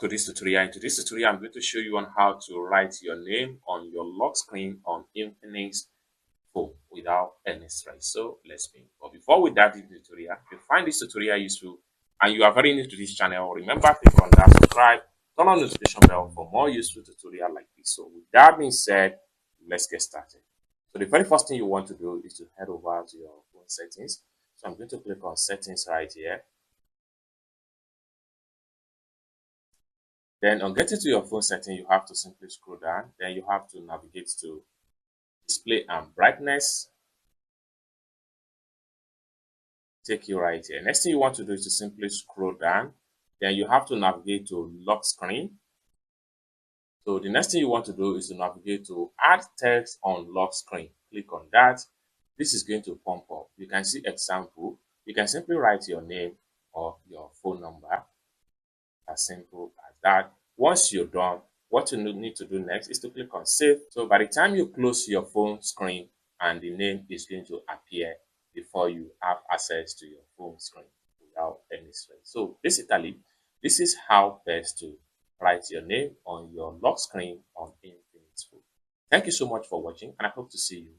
to this tutorial. In today's tutorial, I'm going to show you on how to write your name on your lock screen on Infinix Phone without any stress. So let's begin. But before we dive into the tutorial, if you find this tutorial useful and you are very new to this channel, remember click on that subscribe, turn on the notification bell for more useful tutorial like this. So with that being said, let's get started. So the very first thing you want to do is to head over to your phone settings. So I'm going to click on settings right here. Then on getting to your phone setting, you have to simply scroll down. Then you have to navigate to display and brightness. Take you right here. Next thing you want to do is to simply scroll down. Then you have to navigate to lock screen. So the next thing you want to do is to navigate to add text on lock screen. Click on that. This is going to pump up. You can see example. You can simply write your name or your phone number. As simple as that. Once you're done, what you need to do next is to click on save. So by the time you close your phone screen, and the name is going to appear before you have access to your phone screen without any stress. So basically, this is how best to write your name on your lock screen on Infinix Phone. Thank you so much for watching, and I hope to see you